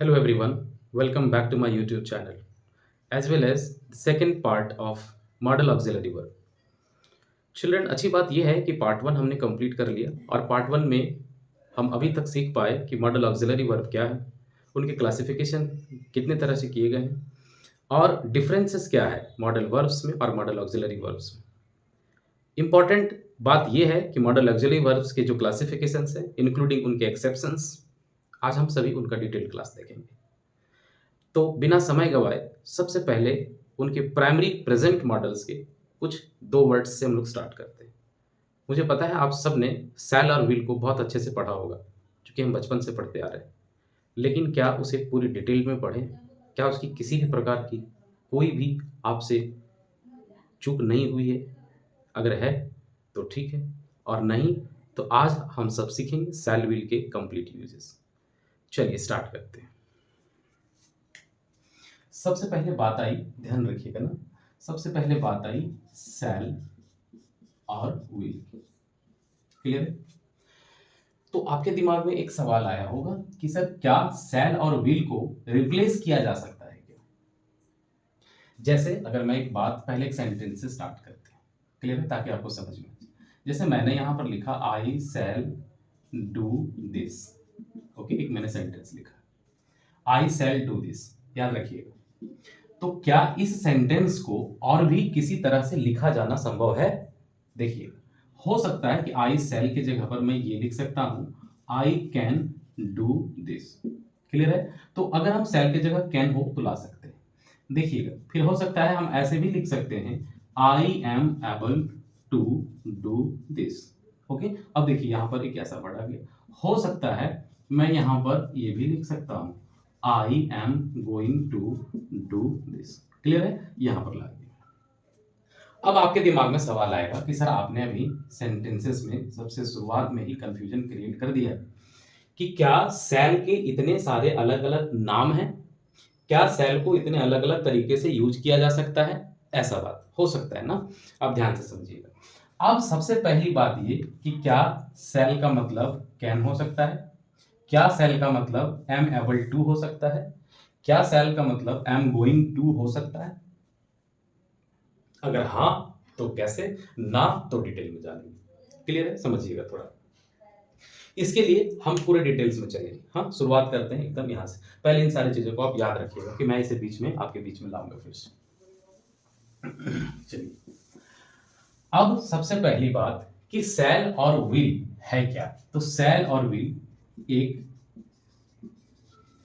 Hello everyone, welcome back to my YouTube channel as well as the second part of Model Auxiliary Verb. Children अच्छी बात यह है कि part one हमने complete कर लिया और पार्ट वन में हम अभी तक सीख पाए कि मॉडल ऑक्सिलरी वर्ब क्या है, उनके क्लासिफिकेशन कितने तरह से किए गए हैं और डिफरेंसेस क्या है मॉडल वर्ब्स में और मॉडल ऑक्सिलरी वर्ब्स में। इंपॉर्टेंट बात यह है कि मॉडल ऑक्सिलरी वर्ब्स के जो क्लासिफिकेशंस हैं इंक्लूडिंग उनके एक्सेप्शंस, आज हम सभी उनका डिटेल क्लास देखेंगे। तो बिना समय गवाए सबसे पहले उनके प्राइमरी प्रेजेंट मॉडल्स के कुछ दो वर्ड्स से हम लोग स्टार्ट करते हैं। मुझे पता है आप सब ने सैल और विल को बहुत अच्छे से पढ़ा होगा क्योंकि हम बचपन से पढ़ते आ रहे हैं, लेकिन क्या उसे पूरी डिटेल में पढ़ें? क्या उसकी किसी भी प्रकार की कोई भी आपसे चूक नहीं हुई है? अगर है तो ठीक है, और नहीं तो आज हम सब सीखेंगे सैल विल के कंप्लीट यूजेस। चलिए स्टार्ट करते हैं। सबसे पहले बात आई, ध्यान रखिएगा ना, सबसे पहले बात आई सेल और विल। क्लियर है? तो आपके दिमाग में एक सवाल आया होगा कि सर क्या सेल और विल को रिप्लेस किया जा सकता है क्या? जैसे अगर मैं एक बात पहले एक सेंटेंस से स्टार्ट करते हैं, क्लियर है, ताकि आपको समझ में आए। जैसे मैंने यहां पर लिखा आई सेल डू दिस। ओके, एक मैंने सेंटेंस लिखा आई सेल डू दिस, याद रखिएगा। तो क्या इस सेंटेंस को और भी किसी तरह से लिखा जाना संभव है? देखिए, हो सकता है कि आई सेल की जगह पर मैं ये लिख सकता हूं I can do this. Clear है? तो अगर हम सेल की जगह कैन हो तो ला सकते हैं। देखिएगा, फिर हो सकता है हम ऐसे भी लिख सकते हैं I am able to do this. Okay, अब देखिए यहां पर एक ऐसा वर्ड आ गया। हो सकता है मैं यहां पर ये भी लिख सकता हूं I am going to do this. Clear है? यहां पर ला दिया। अब आपके दिमाग में सवाल आएगा कि सर आपने अभी सेंटेंसेस में सबसे शुरुआत में ही कंफ्यूजन क्रिएट कर दिया कि क्या सेल के इतने सारे अलग अलग नाम हैं? क्या सेल को इतने अलग अलग तरीके से यूज किया जा सकता है? ऐसा बात हो सकता है ना? अब ध्यान से समझिएगा। अब सबसे पहली बात ये कि क्या सेल का मतलब कैन हो सकता है? क्या सेल का मतलब एम एबल टू हो सकता है? क्या सेल का मतलब एम गोइंग टू हो सकता है? अगर हाँ तो कैसे, ना तो डिटेल में जानेंगे। क्लियर है? समझिएगा थोड़ा। इसके लिए हम पूरे डिटेल्स में चलेंगे। हाँ, शुरुआत करते हैं एकदम यहाँ से। पहले इन सारी चीजों को आप याद रखिएगा कि मैं इसे बीच में आपके बीच में लाऊंगा फिर से। चलिए, अब सबसे पहली बात कि सेल और विल है क्या? तो सेल और विल एक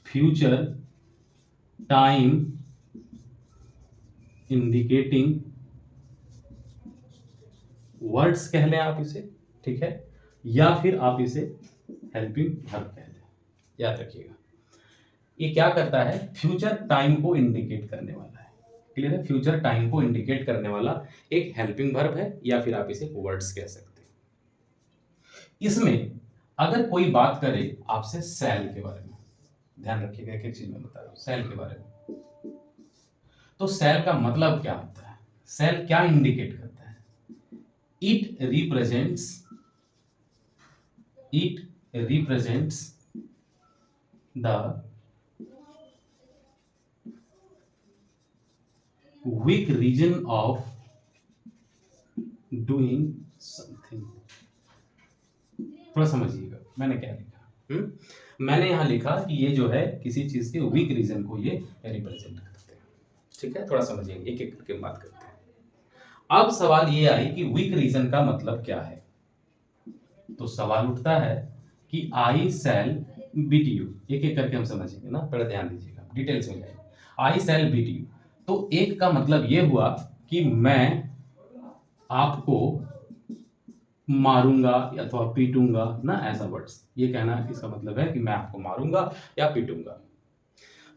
फ्यूचर टाइम इंडिकेटिंग वर्ड्स कह लें आप इसे, ठीक है, या फिर आप इसे हेल्पिंग वर्ब कह लें। याद रखिएगा, ये क्या करता है? फ्यूचर टाइम को इंडिकेट करने वाला है। क्लियर है? फ्यूचर टाइम को इंडिकेट करने वाला एक हेल्पिंग वर्ब है, या फिर आप इसे वर्ड्स कह सकते हैं। इसमें अगर कोई बात करे आपसे सेल के बारे में, ध्यान रखिएगा, एक एक चीज मैं बता रहा हूं सेल के बारे में। तो सेल का मतलब क्या होता है? सेल क्या इंडिकेट करता है? It represents it represents the weak region of doing something। थोड़ा समझिएगा मैंने क्या लिखा। मैंने यहां लिखा कि ये जो है किसी चीज के वीक रीजन को ये रिप्रेजेंट करते हैं। ठीक है, थोड़ा समझिएगा, एक एक करके बात करते हैं। अब सवाल ये आई कि वीक रीजन का मतलब क्या है? तो सवाल उठता है कि आई सेल बीट यू। एक एक करके हम समझेंगे ना, पहले ध्यान दीजिएगा, डिटेल्स में जाएंगे। आई सेल बीट यू, तो एक का मतलब ये हुआ कि मैं आपको मारूंगा अथवा पीटूंगा ना, ऐसा वर्ड्स ये कहना, इसका मतलब है कि मैं आपको मारूंगा या पीटूंगा।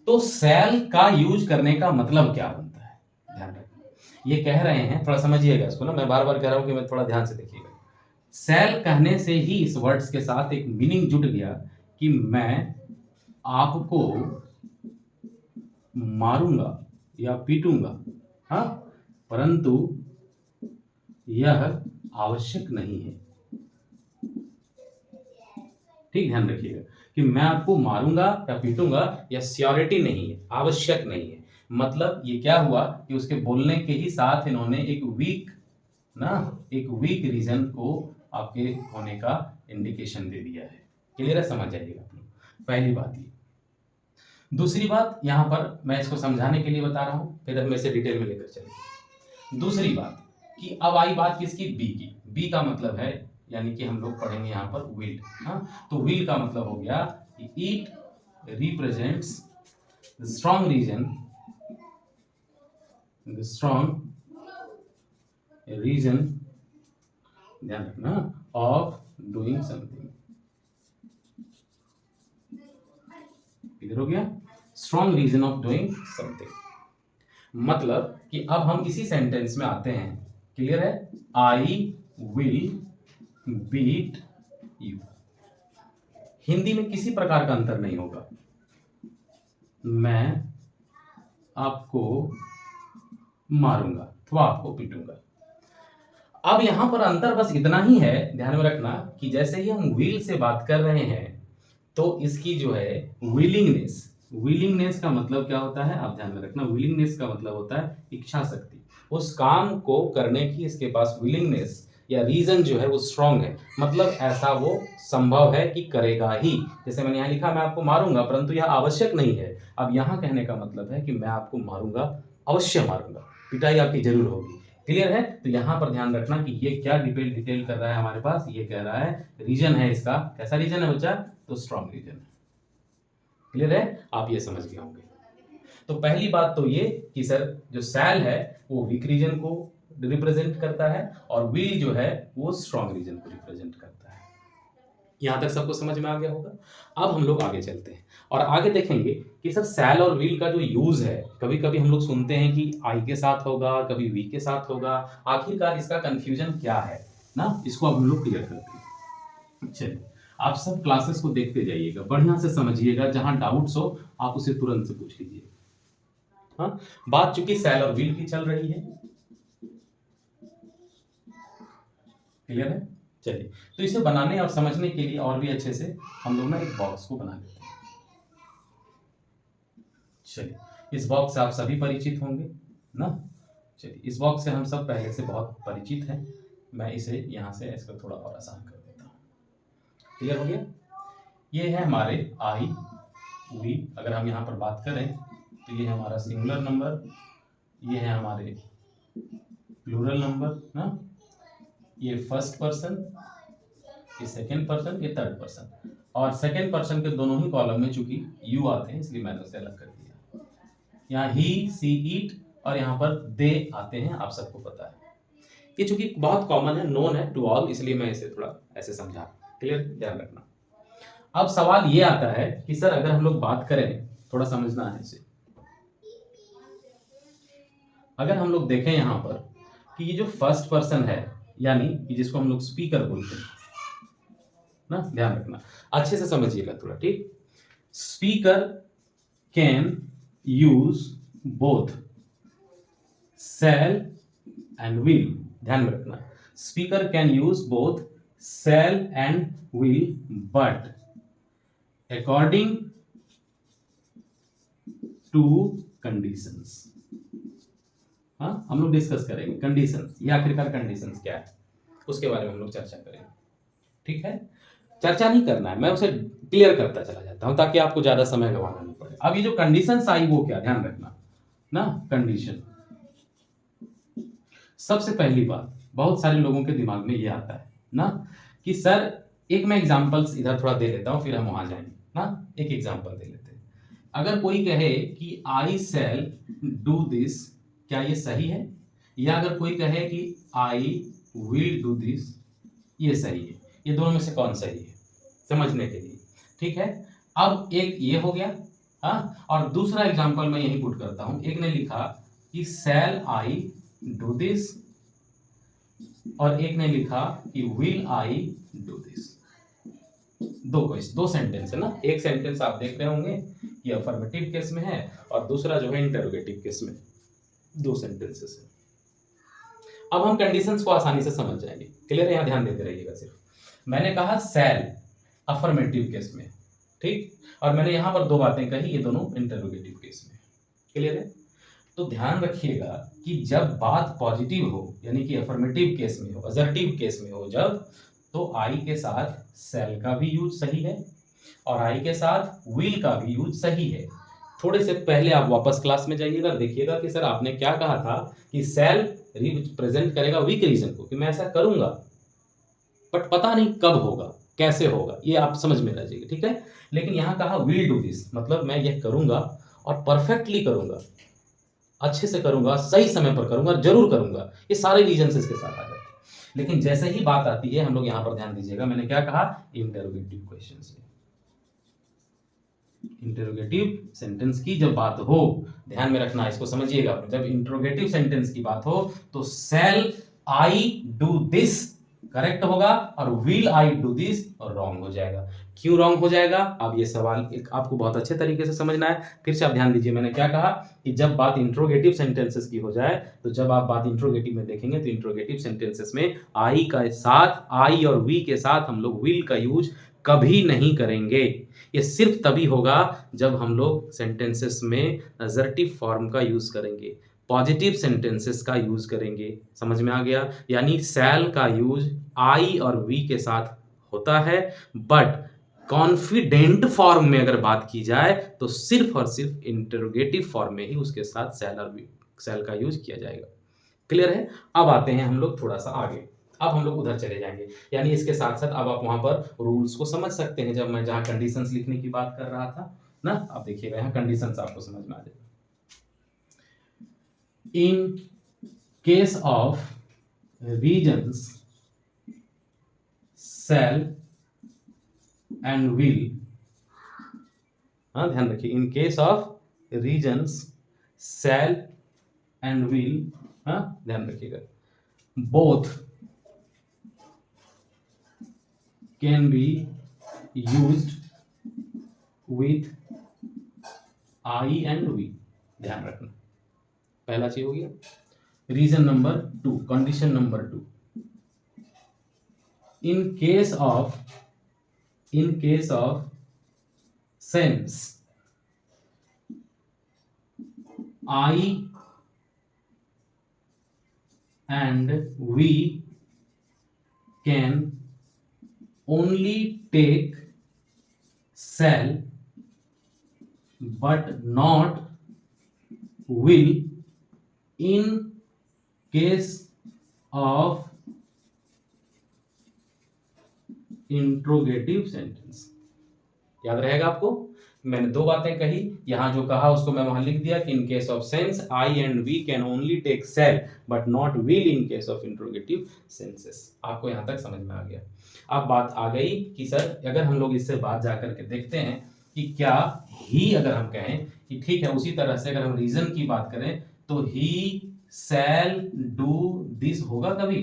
तो सेल का यूज करने का मतलब क्या बनता है? ध्यान रखिए, ये कह रहे हैं, थोड़ा समझिएगा इसको ना, मैं बार बार कह रहा हूं कि मैं थोड़ा ध्यान से देखिएगा। सेल कहने से ही इस वर्ड्स के साथ एक मीनिंग जुट गया कि मैं आपको मारूंगा या पीटूंगा। हाँ, परंतु यह आवश्यक नहीं है। ठीक, ध्यान रखिएगा कि मैं आपको मारूंगा या पीटूंगा या श्योरिटी नहीं है, आवश्यक नहीं है। मतलब ये क्या हुआ कि उसके बोलने के ही साथ इन्होंने एक वीक रीजन को आपके होने का इंडिकेशन दे दिया है। क्लियर है, समझ जाइएगा आप लोग। पहली बात ये। दूसरी बात यहां पर मैं इसको समझाने के लिए बता रहा हूं, फिर हम इसे डिटेल में लेकर चलेंगे। दूसरी बात कि अब आई बात किसकी, बी की। बी का मतलब है, यानी कि हम लोग पढ़ेंगे यहां पर विल। हाँ, तो विल का मतलब हो गया it represents the strong reason, ध्यान रखना, ऑफ डूइंग समथिंग। इधर हो गया strong reason of doing something. मतलब कि अब हम इसी सेंटेंस में आते हैं। क्लियर है, I will beat you. Hindi में किसी प्रकार का अंतर नहीं होगा, मैं आपको मारूंगा अथवा आपको पीटूंगा। अब यहां पर अंतर बस इतना ही है, ध्यान में रखना कि जैसे ही हम विल से बात कर रहे हैं तो इसकी जो है विलिंगनेस का मतलब क्या होता है, आप ध्यान में रखना। विलिंगनेस का मतलब होता है इच्छा शक्ति, उस काम को करने की इसके पास विलिंगनेस या रीजन जो है वो स्ट्रांग है। मतलब ऐसा वो संभव है कि करेगा ही। जैसे मैंने यहाँ लिखा मैं आपको मारूंगा, परंतु यह आवश्यक नहीं है। अब यहाँ कहने का मतलब है कि मैं आपको मारूंगा, अवश्य मारूंगा, पिटाई आपकी जरूर होगी। क्लियर है, तो यहाँ पर ध्यान रखना कि ये क्या डिटेल कर रहा है हमारे पास। ये कह रहा है रीजन है इसका, कैसा रीजन है बच्चा, तो स्ट्रॉन्ग रीजन है। क्लियर है, आप ये समझ गए होंगे। तो पहली बात तो ये कि सर जो सेल है वो वीक रीजन को रिप्रेजेंट करता है और विल जो है वो स्ट्रॉन्ग रीजन को रिप्रेजेंट करता है। यहां तक सबको समझ में आ गया होगा। अब हम लोग आगे चलते हैं और आगे देखेंगे कि सर सेल और विल का जो यूज है, कभी कभी हम लोग सुनते हैं कि आई के साथ होगा, कभी वी के साथ होगा। आखिरकार इसका कंफ्यूजन क्या है ना, इसको अब हम लोग क्लियर करते हैं। चलिए, आप सब क्लासेस को देखते जाइएगा, बढ़िया से समझिएगा, जहां डाउट्स हो आप उसे तुरंत से पूछ लीजिए। हाँ, बात चूंकि सेल और विल की चल रही है। क्लियर है, चलिए, तो इसे बनाने और समझने के लिए और भी अच्छे से हम लोग ना एक बॉक्स को बना लेते हैं। चलिए, इस बॉक्स से आप सभी परिचित होंगे ना। चलिए, इस बॉक्स से हम सब पहले से बहुत परिचित हैं। मैं इसे यहां से इसको थोड़ा और आसान कर देता हूं। क्लियर हो गया, ये है हमारे आई वी। अगर हम यहाँ पर बात करें तो ये है हमारा सिंगुलर नंबर, ये है हमारे प्लूरल नंबर ना, ये फर्स्ट पर्सन, ये सेकेंड पर्सन, ये थर्ड पर्सन। और सेकेंड पर्सन के दोनों ही कॉलम में चूंकि यू आते हैं इसलिए मैंने उसे अलग कर दिया। यहाँ ही, सी, ईट और यहाँ पर दे आते हैं, आप सबको पता है। ये चूंकि बहुत कॉमन है, नोन है टू ऑल, इसलिए मैं इसे थोड़ा ऐसे समझा। क्लियर, ध्यान रखना। अब सवाल ये आता है कि सर अगर हम लोग बात करें, थोड़ा समझना है इसे। अगर हम लोग देखें यहां पर कि ये जो फर्स्ट पर्सन है, यानी कि जिसको हम लोग स्पीकर बोलते हैं ना, ध्यान रखना, अच्छे से समझिएगा थोड़ा, ठीक। Speaker can use both shall and will, ध्यान में रखना। Speaker can use both shall and will, but according to conditions. हाँ, हम लोग डिस्कस करेंगे कंडीशंस, ये आखिरकार कंडीशंस क्या है उसके बारे में हम लोग चर्चा करेंगे। ठीक है, चर्चा नहीं करना है, मैं उसे क्लियर करता चला जाता हूं ताकि आपको ज्यादा समय गंवाना नहीं पड़े। अब ये जो कंडीशंस आई वो क्या, ध्यान रखना ना। कंडीशन, सबसे पहली बात बहुत सारे लोगों के दिमाग में ये आता है ना कि सर, एक मैं एग्जांपल्स इधर थोड़ा दे लेता हूं फिर हम वहां जाएंगे ना। एक एग्जांपल दे लेते हैं। अगर कोई कहे कि आई शैल डू दिस, क्या ये सही है? या अगर कोई कहे कि आई विल डू दिस, ये सही है? ये दोनों में से कौन सही है समझने के लिए? ठीक है, अब एक ये हो गया। हाँ, और दूसरा एग्जांपल मैं यही पुट करता हूं। एक ने लिखा कि शैल आई डू दिस और एक ने लिखा कि विल आई डू दिस। दो सेंटेंस है ना। एक सेंटेंस आप देख रहे होंगे कि अफर्मेटिव केस में है और दूसरा जो है इंटरोगेटिव केस में। दो सेंटेंसेस है। अब हम कंडीशंस को आसानी से समझ जाएंगे। क्लियर है, यहां ध्यान देते रहिएगा। सिर्फ मैंने कहा सेल, अफर्मेटिव केस में, ठीक। और मैंने यहां पर दो बातें कही, ये दोनों इंटरोगेटिव केस में। क्लियर है? तो ध्यान रखिएगा कि जब बात पॉजिटिव हो, यानी कि अफर्मेटिव केस में हो, असर्टिव केस में हो जब, तो आई के साथ सेल का भी यूज सही है और आई के साथ विल का भी यूज सही है। थोड़े से पहले आप वापस क्लास में जाइएगा, देखिएगा कि सर आपने क्या कहा था कि सेल रिप्रेजेंट करेगा वीक रीजन को, कि मैं ऐसा करूंगा बट पता नहीं कब होगा, कैसे होगा, ये आप समझ में रह जाइए, ठीक है। लेकिन यहां कहा विल डू दिस, मतलब मैं यह करूंगा और परफेक्टली करूंगा, अच्छे से करूंगा, सही समय पर करूंगा, जरूर करूंगा। ये सारे रीजन इसके साथ आ जाते हैं। लेकिन जैसे ही बात आती है, हम लोग यहां पर ध्यान दीजिएगा, मैंने क्या कहा, इंटरोगेटिव क्वेश्चन से। इंटरोगेटिव सेंटेंस की जब बात हो, ध्यान में रखना, इसको समझिएगा, जब इंटरोगेटिव सेंटेंस की बात हो तो shall I do this correct होगा और will I do this wrong हो जाएगा। क्यों रॉन्ग हो जाएगा? अब ये सवाल एक आपको बहुत अच्छे तरीके से समझना है। फिर से आप ध्यान दीजिए, मैंने क्या कहा कि जब बात इंट्रोगेटिव सेंटेंसेस की हो जाए, तो जब आप बात इंट्रोगेटिव में देखेंगे तो इंट्रोगेटिव सेंटेंसेस में आई का साथ, आई और वी के साथ हम लोग विल का यूज कभी नहीं करेंगे। ये सिर्फ तभी होगा जब हम लोग सेंटेंसेस में असर्टिव फॉर्म का यूज करेंगे, पॉजिटिव सेंटेंसेस का यूज करेंगे। समझ में आ गया? यानी सेल का यूज आई और वी के साथ होता है, बट कॉन्फिडेंट फॉर्म में अगर बात की जाए तो सिर्फ और सिर्फ इंटरोगेटिव फॉर्म में ही उसके साथ सेल और वी, सेल का यूज किया जाएगा। क्लियर है? अब आते हैं हम लोग थोड़ा सा आगे, अब हम लोग उधर चले जाएंगे, यानी इसके साथ साथ अब आप वहां पर रूल्स को समझ सकते हैं। जब मैं जहां कंडीशंस लिखने की बात कर रहा था ना, अब देखिएगा यहाँ कंडीशंस आपको समझ में आ जाएगा। In case of reasons shall and will, हाँ ध्यान रखिए, in case of reasons shall and will, हाँ ध्यान रखिएगा, both can be used with I and we. ध्यान रखना, पहला चीज हो गया। Reason number 2, condition number 2, in case of sense I and we can only take shall but not will in case of interrogative sentence. याद रहेगा आपको, मैंने दो बातें कही, यहां जो कहा उसको मैं वहां लिख दिया कि in case of sense I and we can only take shall but not will in case of interrogative senses. आपको यहां तक समझ में आ गया। अब बात आ गई कि सर अगर हम लोग इससे बात जाकर के देखते हैं कि क्या ही, अगर हम कहें कि ठीक है, उसी तरह से अगर हम रीजन की बात करें तो ही शैल डू दिस होगा कभी?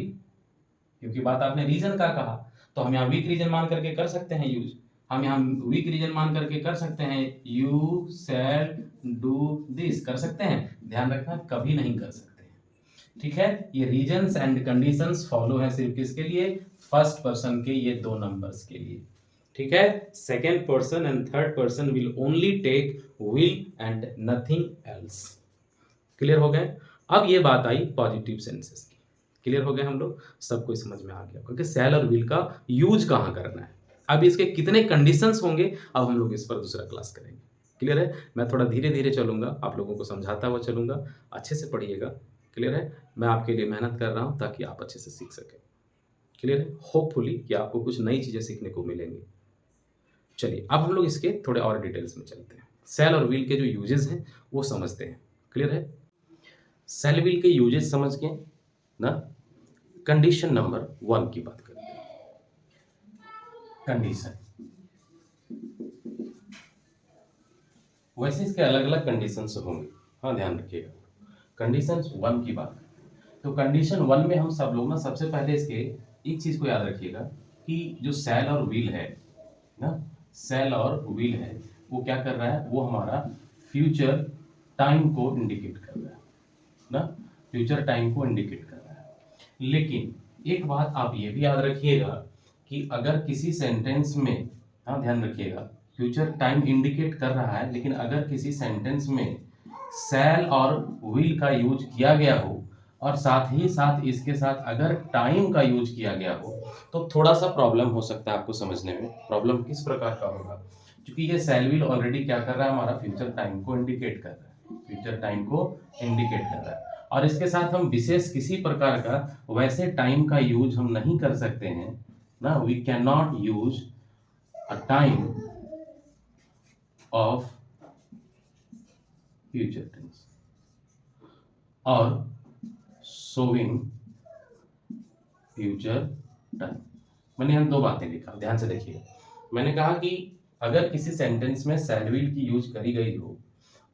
क्योंकि बात आपने रीजन का कहा, तो हम यहाँ वीक रीजन मान करके कर सकते हैं यूज, हम यहाँ वीक रीजन मान करके कर सकते हैं यू शैल डू दिस, कर सकते हैं। ध्यान रखना, कभी नहीं कर सकते हैं, ठीक है। ये रीजन्स एंड कंडीशंस फॉलो है सिर्फ किसके लिए? फर्स्ट पर्सन के ये दो नंबर्स के लिए, ठीक है। Second person and third person will only take will and nothing else. Clear हो गए? अब ये बात आई पॉजिटिव सेंसेस की। क्लियर हो गए हम लोग? सब कुछ समझ में आ गया, क्योंकि सेल और विल का यूज कहाँ करना है, अब इसके कितने कंडीशंस होंगे, अब हम लोग इस पर दूसरा क्लास करेंगे। क्लियर है? मैं थोड़ा धीरे धीरे चलूंगा, आप लोगों को समझाता हुआ चलूंगा, अच्छे से पढ़िएगा। क्लियर है? मैं आपके लिए मेहनत कर रहा हूं ताकि आप अच्छे से सीख सकें। क्लियर है? होपफुली कि आपको कुछ नई चीजें सीखने को मिलेंगी। चलिए अब हम लोग इसके थोड़े और डिटेल्स में चलते हैं। सेल और विल के जो यूजेस हैं वो समझते हैं। क्लियर है? सेल विल के यूजेस समझ के ना, कंडीशन नंबर 1 की बात करते हैं। कंडीशन, वैसे इसके अलग अलग कंडीशंस होंगे, हाँ ध्यान रखिएगा। कंडीशन 1 की बात, तो कंडीशन 1 में हम सब लोग ना सबसे पहले इसके एक चीज को याद रखिएगा कि जो सेल और विल है ना, सेल और विल है, वो क्या कर रहा है, वो हमारा फ्यूचर टाइम को इंडिकेट कर रहा है ना, फ्यूचर टाइम को इंडिकेट कर रहा है। लेकिन एक बात आप ये भी याद रखिएगा कि अगर किसी सेंटेंस में हाँ ध्यान रखिएगा, फ्यूचर टाइम इंडिकेट कर रहा है, लेकिन अगर किसी सेंटेंस में शैल और विल का यूज किया गया हो और साथ ही साथ इसके साथ अगर टाइम का यूज किया गया हो तो थोड़ा सा प्रॉब्लम हो सकता है आपको समझने में। प्रॉब्लम किस प्रकार का होगा, क्योंकि ये शैल विल ऑलरेडी क्या कर रहा है, हमारा फ्यूचर टाइम को इंडिकेट कर रहा है, फ्यूचर टाइम को इंडिकेट कर रहा है, और इसके साथ हम विशेष किसी प्रकार का वैसे टाइम का यूज हम नहीं कर सकते हैं ना, we can not use a time of future tense और शोइंग फ्यूचर टाइम। मैंने यहाँ दो बातें लिखा, ध्यान से देखिए। मैंने कहा कि अगर किसी सेंटेंस में शैल विल की यूज करी गई हो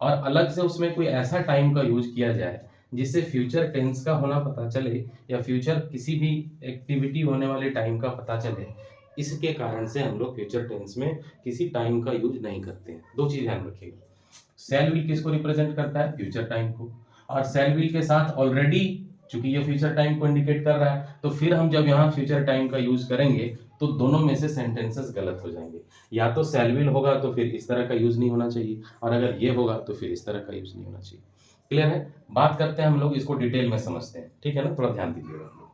और अलग से उसमें कोई ऐसा टाइम का यूज किया जाए जिससे फ्यूचर टेंस का होना पता चले या फ्यूचर किसी भी एक्टिविटी होने वाले टाइम का पता चले, इसके कारण से हम लोग फ्यूचर टेंस में किसी टाइम का यूज नहीं करते हैं। दो चीज ध्यान रखिएगा, शैल विल किसको रिप्रेजेंट करता है, फ्यूचर टाइम को, और शैल विल के साथ ऑलरेडी चूंकि ये फ्यूचर टाइम को इंडिकेट कर रहा है, तो फिर हम जब यहाँ फ्यूचर टाइम का यूज करेंगे तो दोनों में से सेंटेंसेस गलत हो जाएंगे। या तो शैल विल होगा तो फिर इस तरह का यूज नहीं होना चाहिए, और अगर ये होगा तो फिर इस तरह का यूज नहीं होना चाहिए। क्लियर है? बात करते हैं हम लोग, इसको डिटेल में समझते हैं, ठीक है ना, थोड़ा ध्यान दीजिएगा।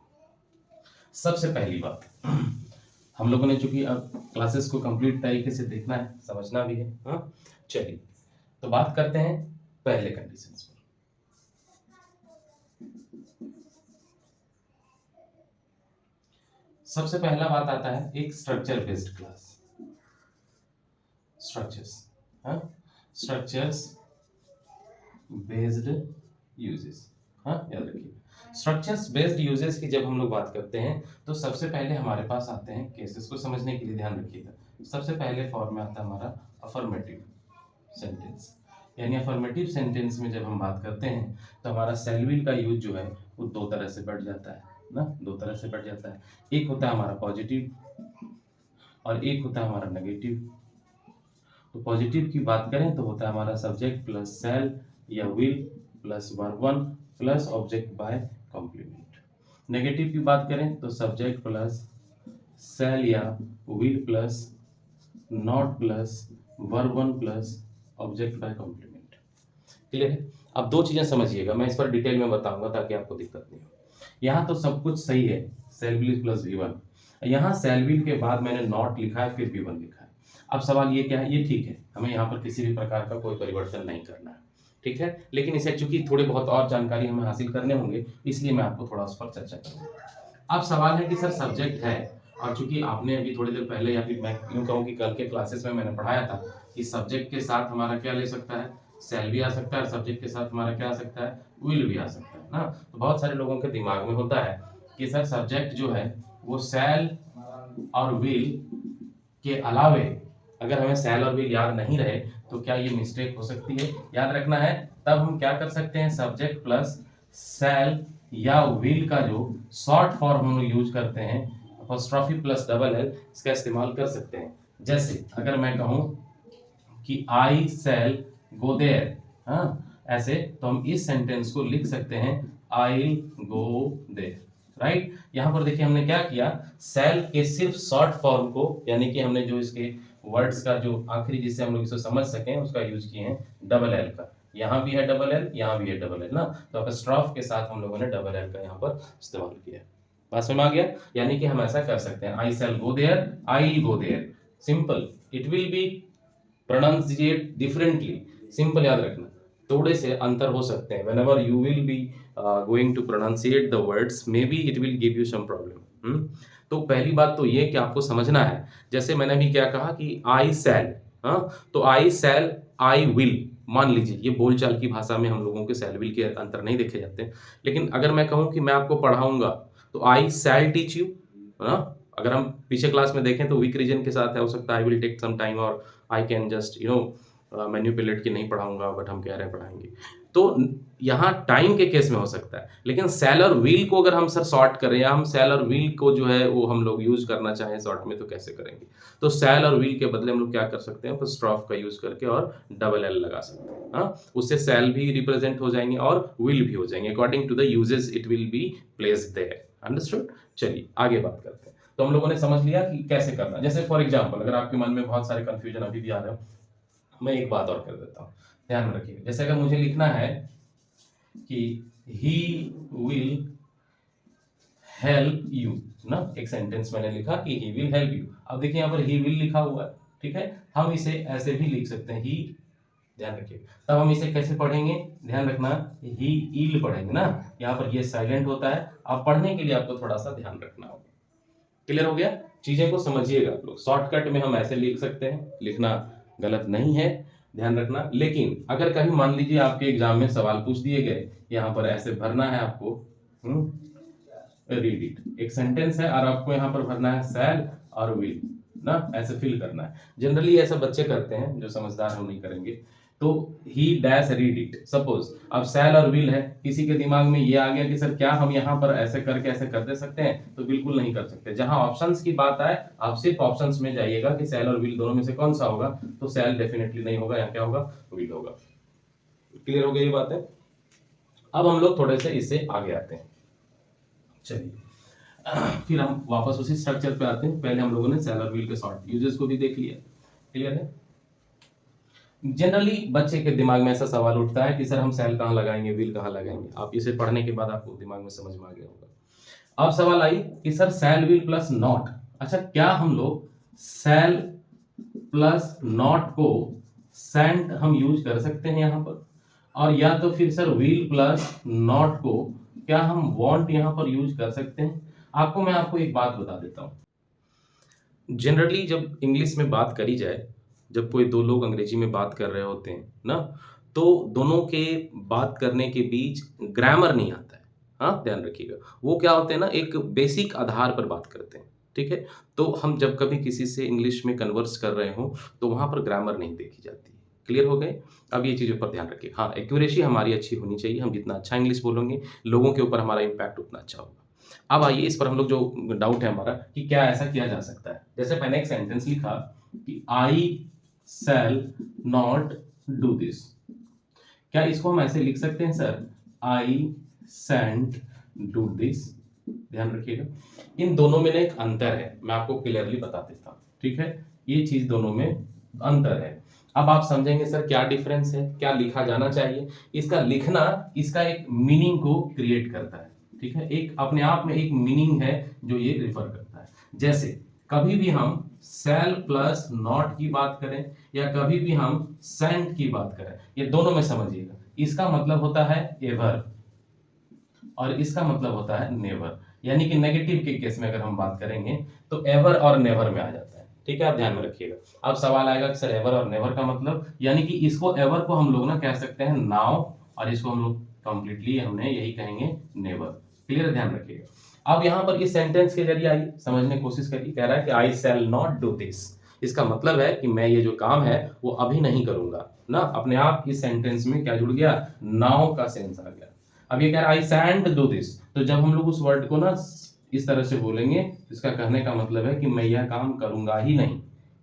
सबसे पहली बात, हम लोगों ने चूंकि अब क्लासेस को कंप्लीट तरीके से देखना है, समझना भी है, हाँ चलिए, तो बात करते हैं पहले कंडीशंस पर। सबसे पहला बात आता है एक स्ट्रक्चर बेस्ड क्लास, स्ट्रक्चर्स, हाँ स्ट्रक्चर्स बेस्ड यूजेस, हाँ याद रखिए। स्ट्रक्चर्स बेस्ड यूजेस की जब हम लोग बात करते हैं तो सबसे पहले हमारे पास आते हैं केसेस को समझने के लिए, ध्यान रखिएगा। सबसे पहले फॉर्म में आता है हमारा अफर्मेटिव सेंटेंस, यानी अफर्मेटिव सेंटेंस में जब हम बात करते हैं तो हमारा शैल विल का यूज जो है वो दो तरह से बढ़ जाता है ना, दो तरह से बढ़ जाता है। एक होता है हमारा पॉजिटिव और एक होता है हमारा नेगेटिव। तो पॉजिटिव की बात करें तो होता है हमारा सब्जेक्ट प्लस शैल या will plus verb one plus object by complement. Negative की बात करें तो सब्जेक्ट प्लस शैल या will plus not plus verb one plus object by complement. Clear है? अब दो चीजें समझिएगा, मैं इस पर डिटेल में बताऊंगा ताकि आपको दिक्कत नहीं हो। यहाँ तो सब कुछ सही है, shall will plus V one, यहाँ शैल विल के बाद मैंने नॉट लिखा है फिर वी वन लिखा है। अब सवाल ये क्या है, ये ठीक है, हमें यहाँ पर किसी भी प्रकार का कोई परिवर्तन नहीं करना है, ठीक है, लेकिन इसे चूंकि थोड़े बहुत और जानकारी हमें हासिल करने होंगे इसलिए मैं आपको थोड़ा उस पर चर्चा करूंगा। अब सवाल है कि सर सब्जेक्ट है, और चूंकि आपने अभी थोड़ी देर पहले या फिर मैं यूं कहूँ कि कल के क्लासेस में मैंने पढ़ाया था कि सब्जेक्ट के साथ हमारा क्या ले सकता है, शैल भी आ सकता है, और सब्जेक्ट के साथ हमारा क्या आ सकता है, विल भी आ सकता है ना। तो बहुत सारे लोगों के दिमाग में होता है कि सर सब्जेक्ट जो है वो शैल और विल के अलावे अगर हमें शैल और विल याद नहीं रहे तो क्या ये मिस्टेक हो सकती है, याद रखना है। तब हम क्या कर सकते हैं, सब्जेक्ट प्लस शैल या विल का जो शॉर्ट फॉर्म हम लोग यूज करते हैं अपोस्ट्रोफी प्लस डबल एल, इसका इस्तेमाल कर सकते हैं। जैसे अगर मैं कहूं कि आई शैल गो देयर, हाँ ऐसे, तो हम इस सेंटेंस को लिख सकते हैं आई गो देयर, राइट। यहां पर देखिए हमने क्या किया, शैल के सिर्फ शॉर्ट फॉर्म को, यानी कि हमने जो इसके वर्ड्स का जो आखिरी जिससे हम लोग इसे समझ सकें उसका यूज किए हैं डबल एल का। यहाँ भी है डबल एल, यहाँ भी है डबल एल ना, तो अपस्ट्रॉफ के साथ हम लोगों ने डबल एल का यहाँ पर इस्तेमाल किया। बात समझ में आ गया? यानी कि हम ऐसा कर सकते हैं, I shall go there, I will go there, simple. It will be pronounciate differently, simple याद रखना, थोड़े से अंतर हो सकते हैं। whenever you will be going to pronunciate the words, maybe it will give you some problem। तो पहली बात तो ये कि आपको समझना है, जैसे मैंने भी क्या कहा कि आई शैल, हाँ तो आई शैल आई विल, मान लीजिए ये बोलचाल की भाषा में हम लोगों के शैल विल के अंतर नहीं देखे जाते, लेकिन अगर मैं कहूँ कि मैं आपको पढ़ाऊंगा तो आई शैल टीच यू, हाँ अगर हम पीछे क्लास में देखें तो वीक रीजन के साथ है, हो सकता है I will take some time और आई कैन जस्ट मैन्युपुलेट की नहीं पढ़ाऊंगा, बट हम कह रहे हैं पढ़ाएंगे, तो यहाँ टाइम के केस में हो सकता है। लेकिन शैल और विल को अगर हम सर शॉर्ट करें या हम शैल और विल को जो है वो हम लोग यूज करना चाहें शॉर्ट में, तो कैसे करेंगे, तो शैल और विल के बदले हम लोग क्या कर सकते हैं, अपॉस्ट्रोफ का यूज करके और डबल एल लगा सकते हैं, हाँ उससे शैल भी रिप्रेजेंट हो जाएंगे और विल भी हो जाएंगे, according to the usages it will be placed there. Understood? चलिए आगे बात करते हैं। तो हम लोगों ने समझ लिया कि कैसे करना। जैसे फॉर एग्जाम्पल, अगर आपके मन में बहुत सारे कंफ्यूजन अभी भी आ रहे हो, मैं एक बात और कर देता हूँ, ध्यान में रखिएगा। जैसे अगर मुझे लिखना है कि ही विल हेल्प यू ना, एक सेंटेंस मैंने लिखा कि ही विल हेल्प यू। अब देखिए यहाँ पर ही विल लिखा हुआ है, ठीक है, हम इसे ऐसे भी लिख सकते हैं, ही, ध्यान रखिए। तब हम इसे कैसे पढ़ेंगे, ध्यान रखना, ही इल पढ़ेंगे ना, यहाँ पर ये साइलेंट होता है। अब पढ़ने के लिए आपको थोड़ा सा ध्यान रखना होगा। क्लियर हो गया? चीजें को समझिएगा आप लोग। शॉर्टकट में हम ऐसे लिख सकते हैं, लिखना गलत नहीं है, ध्यान रखना। लेकिन अगर कहीं मान लीजिए आपके एग्जाम में सवाल पूछ दिए गए, यहाँ पर ऐसे भरना है आपको, रीड इट, एक सेंटेंस है और आपको यहाँ पर भरना है शैल और विल ना, ऐसे फिल करना है। जनरली ऐसा बच्चे करते हैं, जो समझदार हम नहीं करेंगे। तो ही डैश रीड इट, सपोज अब शैल और विल है, किसी के दिमाग में ये आ गया कि सर क्या हम यहाँ पर ऐसे करके ऐसे कर दे सकते हैं, तो बिल्कुल नहीं कर सकते। जहां ऑप्शंस की बात आए, आप सिर्फ ऑप्शंस में जाइएगा कि शैल और विल दोनों में से कौन सा होगा, तो शैल डेफिनेटली नहीं होगा, यहाँ क्या होगा, विल होगा। क्लियर हो गई ये बात है? अब हम लोग थोड़े से इससे आगे आते हैं, चलिए फिर हम वापस उसी स्ट्रक्चर पे आते हैं। पहले हम लोगों ने शैल और विल के शॉर्ट यूजेस को भी देख लिया, क्लियर है? जनरली बच्चे के दिमाग में ऐसा सवाल उठता है कि सर हम शैल कहाँ लगाएंगे, विल कहाँ लगाएंगे। आप इसे पढ़ने के बाद आपको दिमाग में समझ में आ गया होगा। अब सवाल आई कि sir shell will plus not, अच्छा क्या हम लोग शैल प्लस नॉट को सेंट हम यूज कर सकते हैं यहाँ पर, और या तो फिर सर विल प्लस नॉट को क्या हम वांट यहाँ पर यूज कर सकते हैं। मैं आपको एक बात बता देता हूँ। जनरली जब इंग्लिश में बात करी जाए, जब कोई दो लोग अंग्रेजी में बात कर रहे होते हैं ना, तो दोनों के बात करने के बीच ग्रामर नहीं आता है। हाँ, ध्यान रखिएगा। वो क्या होते हैं ना, एक बेसिक आधार पर बात करते हैं, ठीक है। तो हम जब कभी किसी से इंग्लिश में कन्वर्स कर रहे हो तो वहां पर ग्रामर नहीं देखी जाती। क्लियर हो गए? अब ये चीज़ों पर ध्यान रखिए। हाँ, एक्यूरेसी हमारी अच्छी होनी चाहिए। हम जितना अच्छा इंग्लिश बोलेंगे, लोगों के ऊपर हमारा इम्पैक्ट उतना अच्छा होगा। अब आइए इस पर हम लोग, जो डाउट है हमारा कि क्या ऐसा किया जा सकता है। जैसे मैंने एक सेंटेंस लिखा कि आई शैल नॉट डू दिस, क्या इसको हम ऐसे लिख सकते हैं सर, आई शैंट डू दिस? ध्यान रखिएगा, इन दोनों में ना एक अंतर है, मैं आपको क्लियरली बता देता हूं, ठीक है। ये चीज दोनों में अंतर है। अब आप समझेंगे सर क्या डिफरेंस है, क्या लिखा जाना चाहिए। इसका लिखना इसका एक मीनिंग को क्रिएट करता है, ठीक है, एक अपने आप में एक मीनिंग है जो ये रिफर करता है। जैसे कभी भी हम शैल प्लस नॉट की बात करें या कभी भी हम सेंट की बात करें, ये दोनों में समझिएगा, इसका मतलब होता है एवर और इसका मतलब होता है नेवर। यानी कि नेगेटिव के केस में अगर हम बात करेंगे तो एवर और नेवर में आ जाता है, ठीक है। आप ध्यान में रखिएगा। अब सवाल आएगा कि सर एवर और नेवर का मतलब, यानी कि इसको एवर को हम लोग ना कह सकते हैं नाउ, और इसको हम लोग कंप्लीटली हमने यही कहेंगे नेवर। क्लियर, ध्यान रखिएगा। अब यहाँ पर इस सेंटेंस के जरिए आइए समझने की कोशिश करिए। कह रहा है कि आई शैल नॉट डू दिस, इसका मतलब है कि मैं ये जो काम है वो अभी नहीं करूंगा ना। अपने आप इस सेंटेंस में क्या जुड़ गया, नाउ का सेंस आ गया। अब ये कह रहा है आई शैंट डू दिस, तो जब हम लोग उस वर्ड को ना इस तरह से बोलेंगे, इसका कहने का मतलब है कि मैं यह काम करूंगा ही नहीं।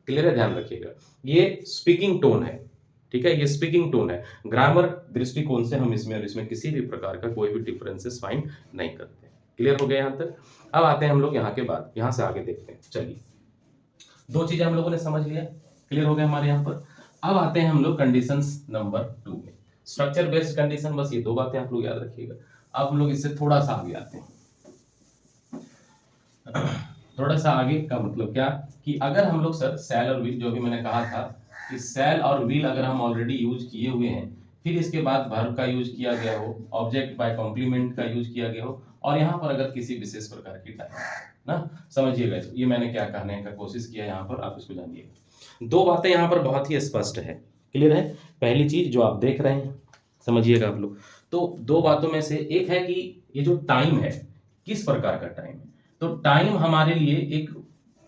क्लियर है, ध्यान रखिएगा। ये स्पीकिंग टोन है, ठीक है, ये स्पीकिंग टोन है। ग्रामर दृष्टिकोण से हम इसमें और इसमें किसी भी प्रकार का कोई भी डिफरेंसेस फाइंड नहीं करते। क्लियर हो गया यहाँ तक? अब आते हैं हम लोग यहाँ के बाद, यहाँ से आगे देखते हैं। चलिए, दो चीजें हम लोगों ने समझ लिया, क्लियर हो गया हमारे यहाँ पर। अब आते हैं हम लोग कंडीशंस नंबर 2 में, स्ट्रक्चर बेस्ड कंडीशन। बस ये दो बातें आप लोग याद रखिएगा। अब हम लोग इससे थोड़ा सा आगे आते हैं। थोड़ा सा आगे का मतलब क्या, कि अगर हम लोग सर शैल और विल, जो भी मैंने कहा था कि शैल और विल अगर हम ऑलरेडी यूज किए हुए हैं, फिर इसके बाद वर्ब का यूज किया गया हो, ऑब्जेक्ट बाय कॉम्प्लीमेंट का यूज किया गया हो, और यहाँ पर अगर किसी विशेष प्रकार की टाइप ना, समझिएगा ये मैंने क्या कहने का कोशिश किया यहाँ पर, आप इसको जानिएगा। दो बातें यहाँ पर बहुत ही स्पष्ट है, क्लियर है। पहली चीज जो आप देख रहे हैं, समझिएगा आप लोग, तो दो बातों में से एक है कि ये जो टाइम है, किस प्रकार का टाइम है। तो टाइम हमारे लिए एक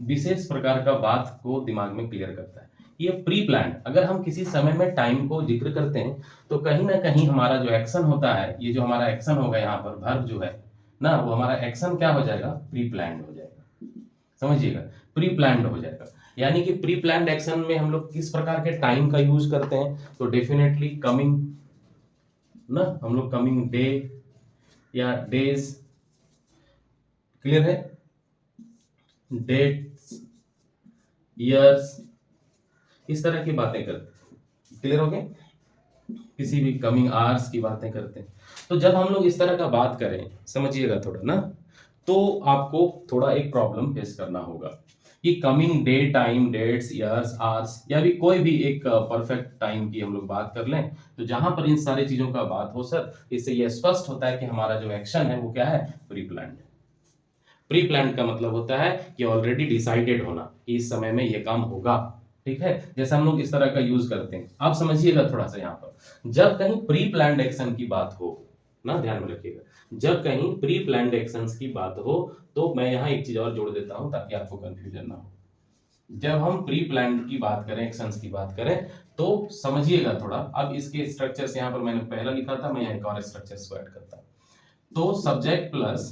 विशेष प्रकार का बात को दिमाग में क्लियर करता है। ये प्री प्लान, अगर हम किसी समय में टाइम को जिक्र करते हैं तो कहीं ना कहीं हमारा जो एक्शन होता है, ये जो हमारा एक्शन होगा यहाँ पर, वर्ब जो है ना, वो हमारा एक्शन क्या हो जाएगा, प्री प्लान्ड हो जाएगा। समझिएगा, प्री प्लान्ड हो जाएगा। यानी कि प्री प्लान्ड एक्शन में हम लोग किस प्रकार के टाइम का यूज करते हैं, तो डेफिनेटली कमिंग ना, हम लोग कमिंग डे या डेज, क्लियर है। डेट्स, ईयर्स, इस तरह की बातें करते हैं। क्लियर हो गया? किसी भी कमिंग आवर्स की बातें करते हैं। तो जब हम लोग इस तरह का बात करें, समझिएगा थोड़ा ना, तो आपको थोड़ा एक प्रॉब्लम फेस करना होगा कि coming day, time, dates, years, hours या भी कोई भी एक परफेक्ट टाइम की हम लोग बात कर लें, तो जहां पर इन सारी चीजों का बात हो सर, इससे यह स्पष्ट होता है कि हमारा जो एक्शन है वो क्या है, प्री प्लान्ड। प्री प्लान का मतलब होता है कि ऑलरेडी डिसाइडेड होना कि इस समय में ये काम होगा। ठीक है, जैसे हम लोग इस तरह का यूज करते हैं। आप समझिएगा थोड़ा सा यहाँ पर, जब कहीं प्री प्लान्ड एक्शन की बात हो ना, ध्यान में रखिएगा, जब कहीं प्री प्लान्ड एक्शंस की बात हो, तो मैं यहाँ एक चीज और जोड़ देता हूं ताकि आपको कंफ्यूजन ना हो। जब हम प्री प्लान की बात करें, एक्शंस की बात करें, तो समझिएगा थोड़ा। अब इसके स्ट्रक्चर्स यहाँ पर मैंने पहला लिखा था, मैं यहाँ एक और स्ट्रक्चर्स को ऐड करता हूं। तो सब्जेक्ट प्लस,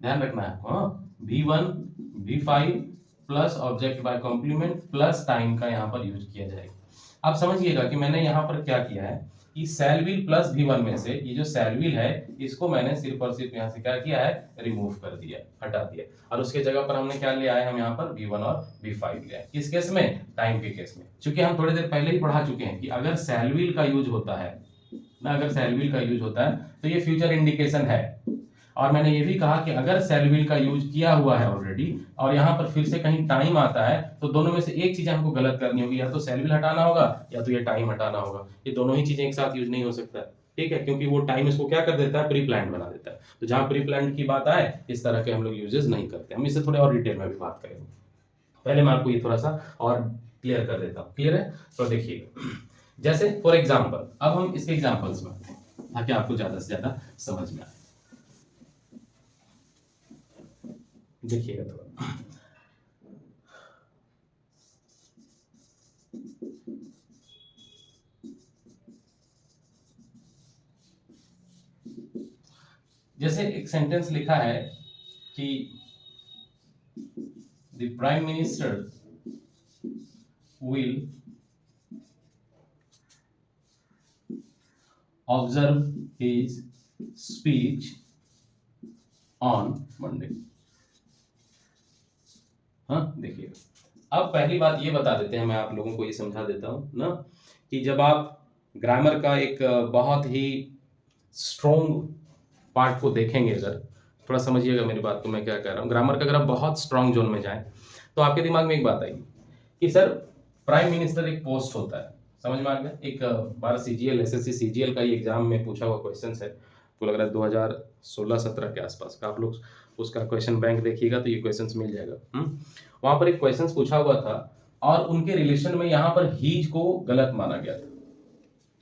ध्यान रखना है आपको, V1 V5 plus object by complement plus time का यहाँ पर यूज किया जाएगा। आप समझिएगा कि मैंने यहाँ पर क्या किया है कि सेल व्हील प्लस V1 में से ये जो सेल व्हील है, इसको मैंने सिर्फ और सिर्फ यहाँ से क्या किया है, रिमूव कर दिया, हटा दिया, और उसके जगह पर हमने क्या लिया है, हम यहाँ पर V1 और V5 लिया है। किस केस में, टाइम के केस में। चूंकि हम थोड़ी देर पहले ही पढ़ा चुके हैं कि अगर सेल व्हील का यूज होता है ना, अगर सेल व्हील का यूज होता है तो ये फ्यूचर इंडिकेशन है। और मैंने ये भी कहा कि अगर सेल व्हील का यूज किया हुआ है ऑलरेडी और यहाँ पर फिर से कहीं टाइम आता है, तो दोनों में से एक चीज हमको गलत करनी होगी, या तो सेल व्हील हटाना होगा या तो ये टाइम हटाना होगा। ये दोनों ही चीजें एक साथ यूज नहीं हो सकता, ठीक है, क्योंकि वो टाइम इसको क्या कर देता है, प्री प्लान बना देता है। तो जहां प्री प्लान की बात आए, इस तरह के हम लोग यूजेस नहीं करते। हम इससे थोड़े और डिटेल में भी बात करेंगे। पहले मैं आपको ये थोड़ा सा और क्लियर कर देता हूँ। क्लियर है? तो देखिएगा, जैसे फॉर एग्जाम्पल, अब हम इसके एग्जाम्पल्स में आते हैं ताकि आपको ज्यादा से ज्यादा समझ में आए। देखिएगा थोड़ा, जैसे एक सेंटेंस लिखा है कि the prime minister will observe his speech on Monday. हाँ, देखिए, अब पहली बात ये बता देते हैं, मैं आप लोगों को ये समझा देता हूं ना, कि जब आप ग्रामर का एक बहुत ही स्ट्रॉन्ग पार्ट को देखेंगे, अगर थोड़ा समझिएगा मेरी बात को, मैं क्या कह रहा हूँ। ग्रामर का अगर आप बहुत स्ट्रॉन्ग जोन में जाएं, तो आपके दिमाग में एक बात आएगी कि सर प्राइम मिनिस्टर एक पोस्ट होता है, समझ में आ गया। एक बार सीजीएल, एसएससी सीजीएल का ही एग्जाम में पूछा हुआ क्वेश्चन है, तो लग रहा है 2016-17 के आसपास का। आप लोग उसका क्वेश्चन बैंक देखिएगा तो ये क्वेश्चंस मिल जाएगा। वहां पर एक क्वेश्चन पूछा हुआ था और उनके रिलेशन में यहाँ पर हीज को गलत माना गया था।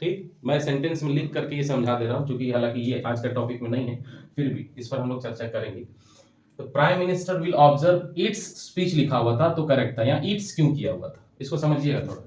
ठीक, मैं सेंटेंस में लिख करके ये समझा दे रहा हूँ, क्योंकि हालांकि ये आज का टॉपिक में नहीं है, फिर भी इस पर हम लोग चर्चा करेंगे। तो prime minister will observe it's speech लिखा हुआ था तो करेक्ट था, यहाँ इट्स क्यों किया हुआ था, इसको समझिएगा थोड़ा।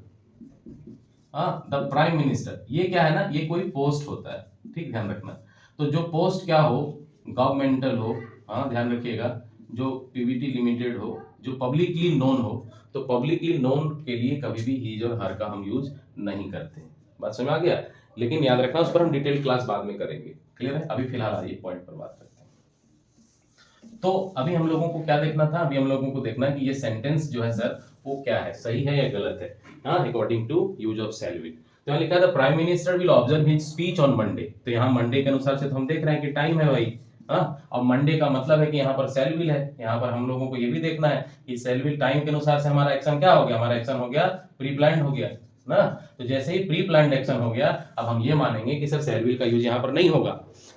हाँ, द प्राइम मिनिस्टर, ये क्या है ना, ये कोई पोस्ट होता है, ठीक, ध्यान रखना। तो जो पोस्ट क्या हो, गवर्नमेंटल हो, हाँ ध्यान रखिएगा, जो पीवीटी लिमिटेड हो, जो पब्लिकली नोन हो, तो पब्लिकली नोन के लिए कभी भी हीज और हर का हम यूज नहीं करते। बात समझ आ गया? लेकिन याद रखना, उस पर हम डिटेल क्लास बाद में करेंगे। क्लियर है? अभी फिलहाल आइए पॉइंट पर बात करते हैं। तो अभी हम लोगों को क्या देखना था, अभी हम लोगों को देखना है कि ये सेंटेंस जो है सर वो क्या है, सही है या गलत है, हाँ, according to use of shall will. तो यहाँ लिखा था prime minister will observe his speech on Monday, तो यहाँ मंडे के अनुसार से तो हम देख रहे हैं कि टाइम है भाई, हाँ, और मंडे का मतलब है कि यहाँ पर सेल विल है। यहाँ पर हम लोगों को ये भी देखना है कि सेल विल टाइम के अनुसार से हमारा एक्शन क्या हो गया, हमारा एक्शन हो गया प्री प्लान्ड हो गया ना। तो जैसे ही प्री प्लान्ड एक्शन हो गया, अब हम ये मानेंगे कि सर सेल विल का यूज यहाँ पर नहीं होगा।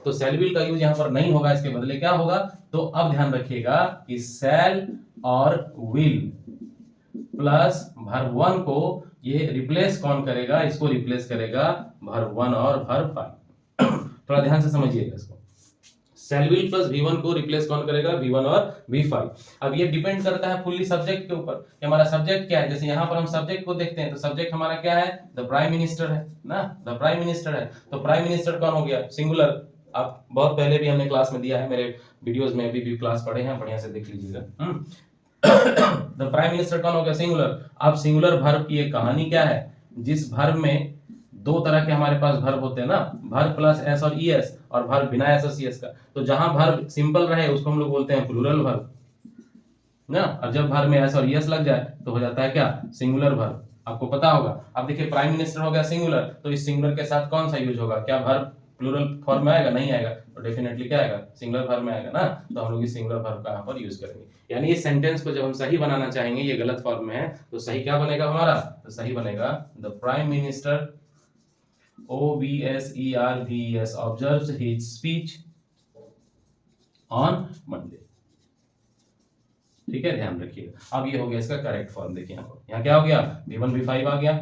तो सेल विल का यूज यहाँ पर नहीं होगा, इसके बदले क्या होगा, तो अब ध्यान रखिएगा कि सेल और विल प्लस वर्ब वन को ये रिप्लेस कौन करेगा, इसको रिप्लेस करेगा वर्ब वन और वर्ब फाइव। थोड़ा ध्यान से समझिएगा इसको। सेल विल प्लस V1 को रिप्लेस कौन करेगा, V1 और V5। अब ये डिपेंड करता है फुल्ली सब्जेक्ट के ऊपर कि हमारा सब्जेक्ट क्या है। जैसे यहाँ पर हम सब्जेक्ट को देखते हैं, तो सब्जेक्ट हमारा क्या है, द प्राइम मिनिस्टर है ना, द प्राइम मिनिस्टर है। तो प्राइम मिनिस्टर कौन हो गया, सिंगुलर। आप बहुत पहले भी हमने क्लास में दिया है, मेरे वीडियोस में भी क्लास पढ़े हैं, बढ़िया से देख लीजिएगा। द प्राइम मिनिस्टर कौन हो गया, सिंगुलर। अब सिंगुलर वर्ब की एक कहानी क्या है, जिस वर्ब में दो तरह के हमारे पास वर्ब होते हैं ना, वर्ब प्लस एस और ईएस, और वर्ब बिना एस और सीएस का। तो जहां वर्ब सिंपल रहे उसको हम लोग बोलते हैं प्लूरल वर्ब, ना। और जब भर में एस और यस लग जाए तो हो जाता है क्या, सिंगुलर भर। आपको पता होगा। अब देखिए प्राइम मिनिस्टर हो गया सिंगुलर, तो इस सिंगुलर के साथ कौन सा यूज होगा, क्या भर प्लूरल फॉर्म में आएगा, नहीं आएगा, तो डेफिनेटली क्या आएगा, सिंगुलर भर में आएगा ना। तो हम लोग इस सिंगुलर भर का यहाँ पर यूज करेंगे। यानी इस सेंटेंस को जब हम सही बनाना चाहेंगे, ये गलत फॉर्म में है, तो सही क्या बनेगा हमारा, तो सही बनेगा the prime minister OBSERVES observes his speech on Monday। ठीक है, ध्यान रखिएगा। अब ये हो गया इसका करेक्ट फॉर्म। देखिए यहाँ क्या हो गया, V1 V5 आ गया।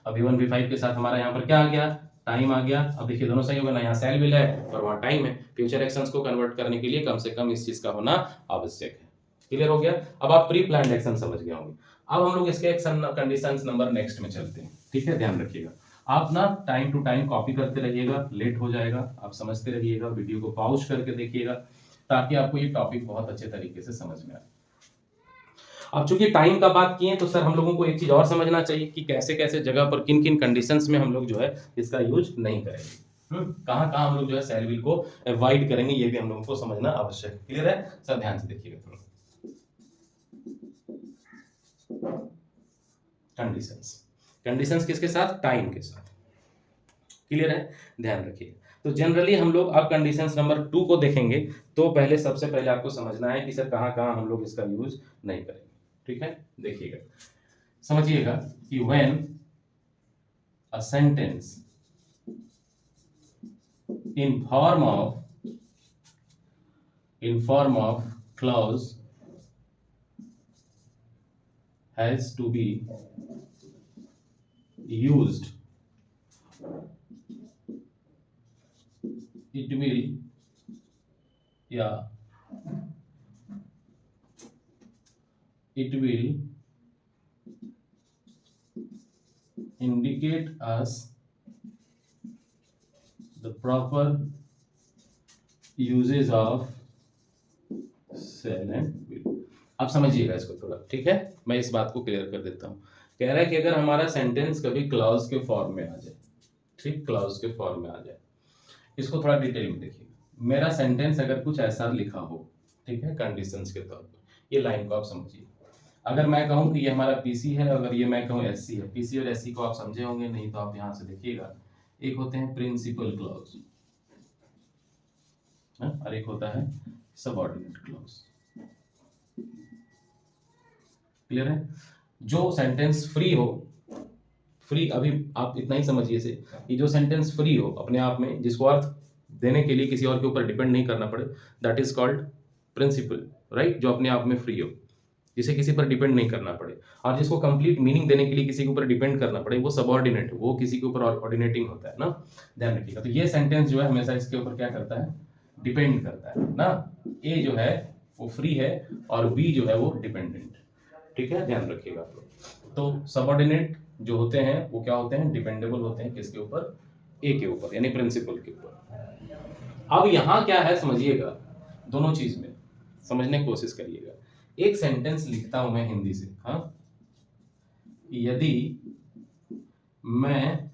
अब V1 V5 के साथ हमारा यहाँ पर क्या आ गया, टाइम आ गया। अब देखिए दोनों सही होगा ना, यहाँ सेल विल है और वहाँ टाइम है। फ्यूचर एक्शंस को कन्वर्ट करने के लिए कम से कम इस चीज का होना आवश्यक है। क्लियर हो गया। अब आप प्री प्लान्ड एक्शन समझ गए होंगे। अब हम लोग इसके एक्शन कंडीशंस नंबर नेक्स्ट में चलते हैं। ठीक है, ध्यान रखिएगा। आप ना टाइम टू टाइम कॉपी करते रहिएगा, लेट हो जाएगा, आप समझते रहिएगा, वीडियो को पॉज करके देखिएगा, ताकि आपको ये टॉपिक बहुत अच्छे तरीके से समझ में आए। अब चूंकि टाइम का बात किए तो सर हम लोगों को एक चीज और समझना चाहिए कि कैसे कैसे जगह पर किन किन कंडीशंस में हम लोग जो है इसका यूज नहीं करेंगे। कहाँ कहाँ हम लोग जो है सेल विल को अवॉइड करेंगे, ये भी हम लोगों को समझना आवश्यक है। क्लियर है सर, ध्यान से देखिएगा थोड़ा। कंडीशंस, कंडीशंस किसके साथ, टाइम के साथ। क्लियर है, ध्यान रखिए। तो जनरली हम लोग अब कंडीशंस नंबर 2 को देखेंगे। तो पहले सबसे पहले आपको समझना है कि सर कहाँ कहाँ हम लोग इसका यूज नहीं करेंगे। ठीक है, देखिएगा, समझिएगा कि when a sentence in form of clause has to be used, it will indicate us the proper uses of shall and will। अब समझिएगा इसको थोड़ा। ठीक है, मैं इस बात को क्लियर कर देता हूँ। कह रहा है कि अगर हमारा सेंटेंस कभी क्लॉज के फॉर्म में आ जाए, ठीक, क्लॉज के फॉर्म में आ जाए, इसको थोड़ा डिटेल में देखिए। मेरा सेंटेंस अगर कुछ ऐसा लिखा हो, ठीक है, कंडीशंस के तौर पर, ये लाइन को आप समझिए। अगर मैं कहूं कि ये हमारा पीसी है, अगर ये मैं कहूं एससी है, पीसी और एससी को आप समझे होंगे, नहीं तो आप यहां से देखिएगा। एक होते हैं प्रिंसिपल क्लॉज और एक होता है सबऑर्डिनेट क्लॉज। क्लियर है। जो सेंटेंस फ्री हो, फ्री, अभी आप इतना ही समझिए से कि जो सेंटेंस फ्री हो अपने आप में, जिसको अर्थ देने के लिए किसी और के ऊपर डिपेंड नहीं करना पड़े, that is called principle, right. जो अपने आप में फ्री हो, जिसे किसी पर डिपेंड नहीं करना पड़े, और जिसको कंप्लीट मीनिंग देने के लिए किसी के ऊपर डिपेंड करना पड़े, वो सबऑर्डिनेट, वो किसी के ऊपर ऑर्डिनेटिंग होता है ना। ध्यान रखिएगा। तो ये सेंटेंस जो है हमेशा इसके ऊपर क्या करता है, डिपेंड करता है ना। ए जो है वो फ्री है और बी जो है वो डिपेंडेंट। ठीक है, ध्यान रखिएगा आप लोग। तो सबऑर्डिनेट जो होते हैं वो क्या होते हैं, डिपेंडेबल होते हैं, किसके ऊपर, ए के ऊपर, यानी प्रिंसिपल के ऊपर। अब यहां क्या है समझिएगा, दोनों चीज में समझने की कोशिश करिएगा। एक सेंटेंस लिखता हूं मैं हिंदी से, हाँ, यदि मैं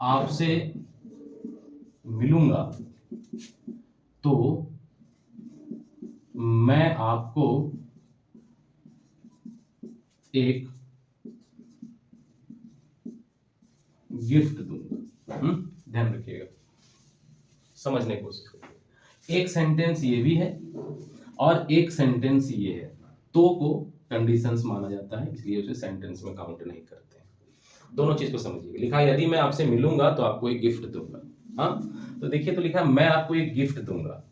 आपसे मिलूंगा तो मैं आपको एक गिफ्ट दूंगा। ध्यान रखिएगा, समझने की कोशिश करिए। एक सेंटेंस ये भी है और एक सेंटेंस ये है, तो को कंडीशंस माना जाता है, इसलिए उसे सेंटेंस में काउंट नहीं करते हैं। दोनों चीज को समझिए। लिखा यदि मैं आपसे मिलूंगा तो आपको एक गिफ्ट दूंगा, हाँ, तो देखिए, तो लिखा मैं आपको एक गिफ्ट दूंगा,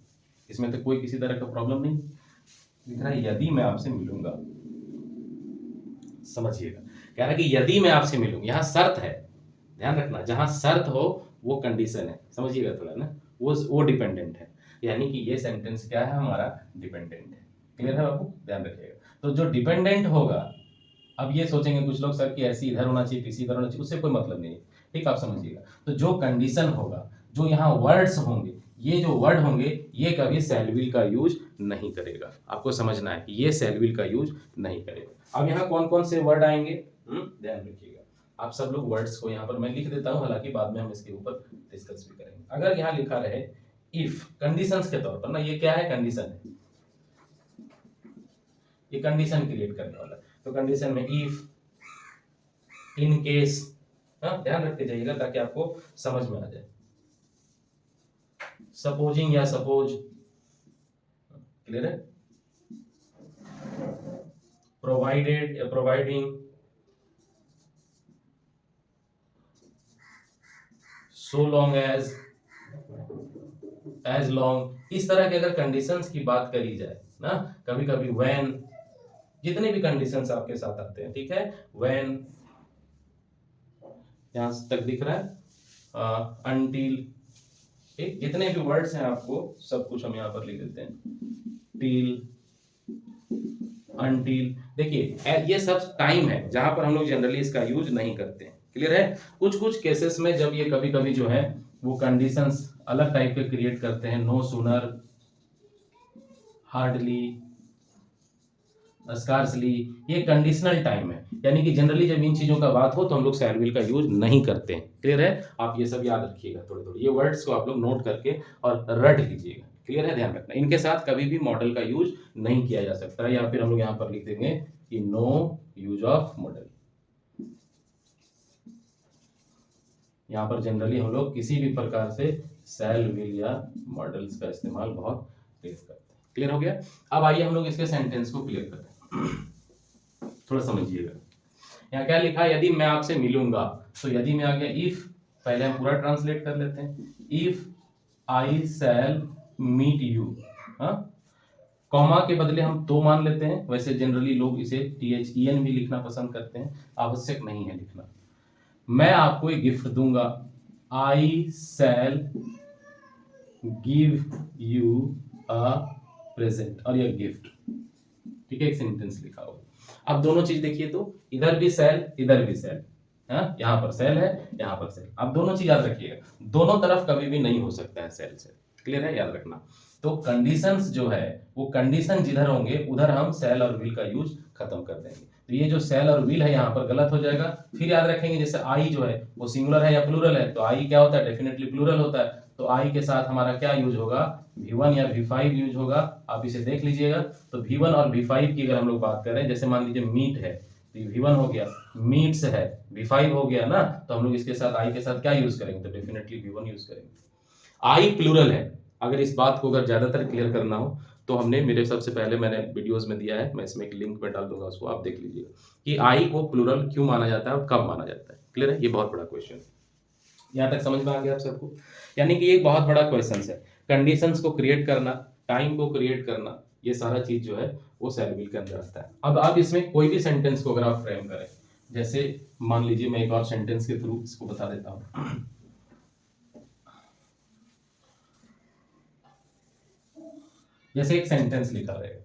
इसमें तो कोई किसी तरह का प्रॉब्लम नहीं। लिख रहा है यदि मैं आपसे मिलूंगा, समझिएगा, कह रहा है कि यदि मैं आपसे मिलूंगा, यहां शर्त है, ध्यान रखना, जहां शर्त हो वो कंडीशन है, समझिएगा थोड़ा ना, वो डिपेंडेंट है, यानी कि ये सेंटेंस क्या है हमारा, डिपेंडेंट है। क्लियर है बाबू, ध्यान रखिएगा। तो जो डिपेंडेंट होगा, अब ये सोचेंगे कुछ लोग सर कि ऐसी इधर होना चाहिए, किसी इधर होना चाहिए, उससे कोई मतलब नहीं है, ठीक, आप समझिएगा। तो जो कंडीशन होगा, जो यहाँ वर्ड्स होंगे, ये जो वर्ड होंगे, ये कभी शैल विल का यूज नहीं करेगा। आपको समझना है कि ये शैल विल का यूज नहीं करेगा। अब यहाँ कौन कौन से वर्ड आएंगे, ध्यान रखिएगा। आप सब लोग वर्ड्स को यहाँ पर मैं लिख देता हूँ, हालांकि बाद में हम इसके ऊपर डिस्कस भी करेंगे। अगर यहाँ लिखा रहे इफ, कंडीशंस के तौर पर ना, ये क्या है, कंडीशन है, ये कंडीशन क्रिएट करने वाला है। तो कंडीशन में इफ, इन केस, ध्यान रखते जाइएगा ताकि आपको समझ में आ जाए। सपोजिंग या सपोज, क्लियर है। प्रोवाइडेड या providing, so long as long, इस तरह के अगर कंडीशंस की बात करी जाए ना, कभी कभी व्हेन, जितने भी कंडीशंस आपके साथ आते हैं, ठीक है, व्हेन, यहां तक दिख रहा है, अनटिल, ठीक, जितने भी वर्ड्स हैं आपको सब कुछ हम यहां पर लिख देते हैं, टिल, अनटिल। देखिए ये सब टाइम है जहां पर हम लोग जनरली इसका यूज नहीं करते हैं, क्लियर है। कुछ कुछ केसेस में जब ये कभी कभी जो है वो कंडीशंस अलग टाइप के क्रिएट करते हैं, नो सूनर, हार्डली, स्कार्सली, ये कंडीशनल टाइम है, यानी कि जनरली जब इन चीजों का बात हो तो हम लोग शैल विल का यूज नहीं करते हैं, क्लियर है। आप ये सब याद रखिएगा, थोड़े थोड़े ये वर्ड्स को आप लोग नोट करके और रट लीजिएगा, क्लियर है, ध्यान रखना। इनके साथ कभी भी मॉडल का यूज नहीं किया जा सकता, या फिर हम लोग यहाँ पर लिख देंगे कि नो यूज ऑफ मॉडल। यहाँ पर जनरली हम लोग किसी भी प्रकार से शैल विल या मॉडल्स का इस्तेमाल बहुत रेयर करते हैं, क्लियर हो गया। अब आइए हम लोग इसके सेंटेंस को क्लियर करते हैं, थोड़ा समझिएगा। यहाँ क्या लिखा है, यदि मैं आपसे मिलूंगा, तो यदि में आ गया इफ, पहले हम पूरा ट्रांसलेट कर लेते हैं, if I shall meet you, comma के बदले हम तो मान लेते हैं, वैसे जनरली लोग इसे THEN भी लिखना पसंद करते हैं, आवश्यक नहीं है लिखना। मैं आपको एक गिफ्ट दूंगा, I shall give you a present, और यह गिफ्ट, ठीक है, एक सेंटेंस लिखा होगा। अब दोनों चीज देखिए, तो इधर भी सेल, इधर भी सेल, यहाँ पर सेल है, यहाँ पर सेल। अब दोनों चीज याद रखिएगा, दोनों तरफ कभी भी नहीं हो सकता है सेल से, क्लियर है, याद रखना। तो कंडीशंस जो है वो कंडीशन जिधर होंगे उधर हम सेल और विल का यूज खत्म कर देंगे। तो ये जो सेल और विल है यहाँ पर गलत हो जाएगा। फिर याद रखेंगे जैसे आई जो है वो सिंगुलर है या प्लूरल है, तो आई क्या होता है, डेफिनेटली प्लूरल होता है। तो आई के साथ हमारा क्या यूज होगा, V1 या V5 यूज होगा। आप इसे देख लीजिएगा। तो V1 और V5 की अगर हम लोग बात करें, जैसे मान लीजिए मीट है तो V1 हो गया, मीट्स है V5 हो गया ना, तो हम लोग इसके साथ आई के साथ क्या यूज करेंगे, तो डेफिनेटली V1 यूज करेंगे। आई प्लूरल है, अगर इस बात को अगर ज्यादातर क्लियर करना हो तो हमने मेरे सबसे पहले मैंने वीडियोस में दिया है, मैं इसमें एक लिंक में डाल दूंगा, उसको आप देख लीजिएगा कि आई को प्लूरल क्यों माना जाता है और कब माना जाता है, क्लियर है। ये बहुत बड़ा क्वेश्चन है, यहाँ तक समझ में आ गया आप सबको। यानी कि ये एक बहुत बड़ा क्वेश्चन है, कंडीशंस को क्रिएट करना, टाइम को क्रिएट करना, ये सारा चीज जो है वो सेल विल के अंदर आता है। अब आप इसमें कोई भी सेंटेंस को अगर आप फ्रेम करें, जैसे मान लीजिए मैं एक और सेंटेंस के थ्रू इसको बता देता हूँ। जैसे एक सेंटेंस लिखा रहेगा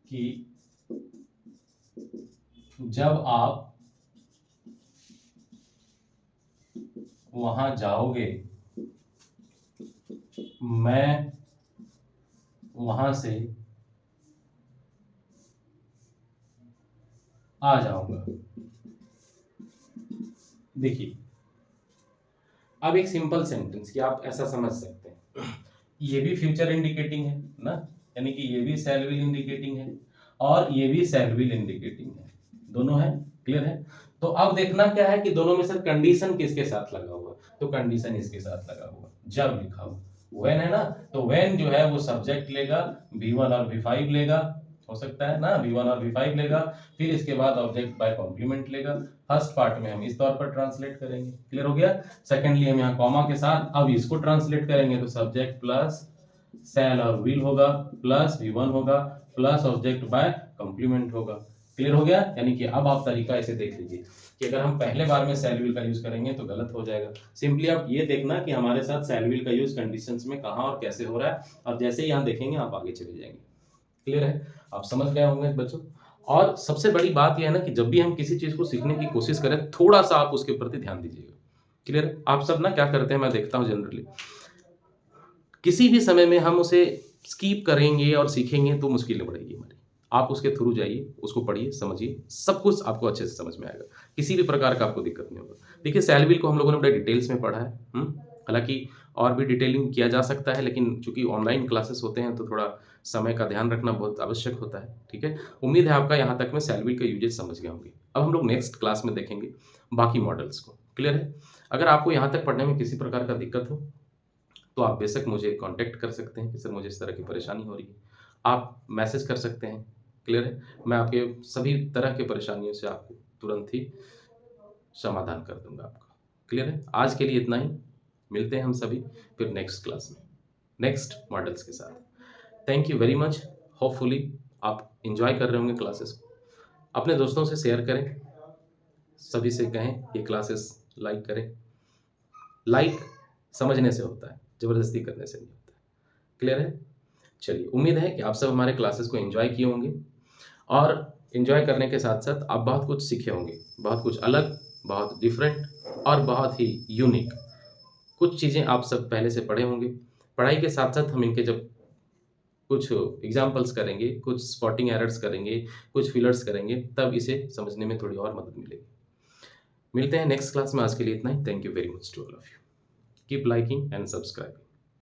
कि जब आप वहां जाओगे मैं वहां से आ जाऊंगा। देखिए अब एक सिंपल सेंटेंस कि आप ऐसा समझ सकते हैं, ये भी फ्यूचर इंडिकेटिंग है ना, यानी कि ये भी सेल विल इंडिकेटिंग है और ये भी सेल विल इंडिकेटिंग है, दोनों है, क्लियर है। तो अब देखना क्या है कि दोनों में से कंडीशन किसके साथ लगा हुआ, तो कंडीशन इसके साथ लगा हुआ, जब लिखा हुआ व्हेन है ना, तो व्हेन जो है वो सब्जेक्ट लेगा, V1 और V5 लेगा, हो सकता है ना, V1 और V5 लेगा, फिर इसके बाद ऑब्जेक्ट बाय कॉम्प्लीमेंट लेगा। फर्स्ट पार्ट में हम इस तौर पर ट्रांसलेट करेंगे, क्लियर हो गया। सेकेंडली हम यहाँ कॉमा के साथ अब इसको ट्रांसलेट करेंगे, तो सब्जेक्ट प्लस सेल और विल होगा, प्लस V1 होगा, प्लस ऑब्जेक्ट बाय कॉम्प्लीमेंट होगा, क्लियर हो गया। यानी कि अब आप तरीका ऐसे देख लीजिए कि अगर हम पहले बार में सेल विल का यूज करेंगे तो गलत हो जाएगा। सिंपली आप ये देखना कि हमारे साथ सेल विल का यूज कंडीशंस में कहां और कैसे हो रहा है, और जैसे ही यहाँ देखेंगे आप आगे चले जाएंगे, क्लियर है, आप समझ गए होंगे बच्चों। और सबसे बड़ी बात यह है ना कि जब भी हम किसी चीज को सीखने की कोशिश करें, थोड़ा सा आप उसके प्रति ध्यान दीजिएगा, क्लियर है। आप सब ना क्या करते हैं, मैं देखता हूं जनरली किसी भी समय में हम उसे स्कीप करेंगे और सीखेंगे तो मुश्किलें बढ़ेगी हमारी। आप उसके थ्रू जाइए, उसको पढ़िए, समझिए, सब कुछ आपको अच्छे से समझ में आएगा, किसी भी प्रकार का आपको दिक्कत नहीं होगा। देखिए सेल विल को हम लोगों ने बड़े डिटेल्स में पढ़ा है, हालांकि और भी डिटेलिंग किया जा सकता है, लेकिन चूंकि ऑनलाइन क्लासेस होते हैं तो थोड़ा समय का ध्यान रखना बहुत आवश्यक होता है। ठीक है, उम्मीद है आपका यहाँ तक में सेलविल का यूजेज समझ गए होंगे। अब हम लोग नेक्स्ट क्लास में देखेंगे बाकी मॉडल्स को। क्लियर है? अगर आपको यहाँ तक पढ़ने में किसी प्रकार का दिक्कत हो तो आप बेशक मुझे कांटेक्ट कर सकते हैं कि सर मुझे इस तरह की परेशानी हो रही है। आप मैसेज कर सकते हैं। क्लियर है? मैं आपके सभी तरह की परेशानियों से आपको तुरंत ही समाधान कर दूंगा आपका। क्लियर है? आज के लिए इतना ही। मिलते हैं हम सभी फिर नेक्स्ट क्लास में नेक्स्ट मॉडल्स के साथ। Thank you very much. Hopefully आप इंजॉय कर रहे होंगे क्लासेस को। अपने दोस्तों से शेयर करें, सभी से कहें ये क्लासेस लाइक करें। लाइक समझने से होता है, ज़बरदस्ती करने से नहीं होता है। क्लियर है? चलिए, उम्मीद है कि आप सब हमारे क्लासेस को एंजॉय किए होंगे और एंजॉय करने के साथ साथ आप बहुत कुछ सीखे होंगे, बहुत कुछ अलग, बहुत डिफरेंट और बहुत ही यूनिक कुछ चीज़ें आप सब पहले से पढ़े होंगे। पढ़ाई के साथ साथ हम इनके जब कुछ एग्जाम्पल्स करेंगे, कुछ स्पॉटिंग एरर्स करेंगे, कुछ फिलर्स करेंगे, तब इसे समझने में थोड़ी और मदद मिलेगी। मिलते हैं नेक्स्ट क्लास में। आज के लिए इतना ही। Thank you very much to all of you. Keep liking and subscribing.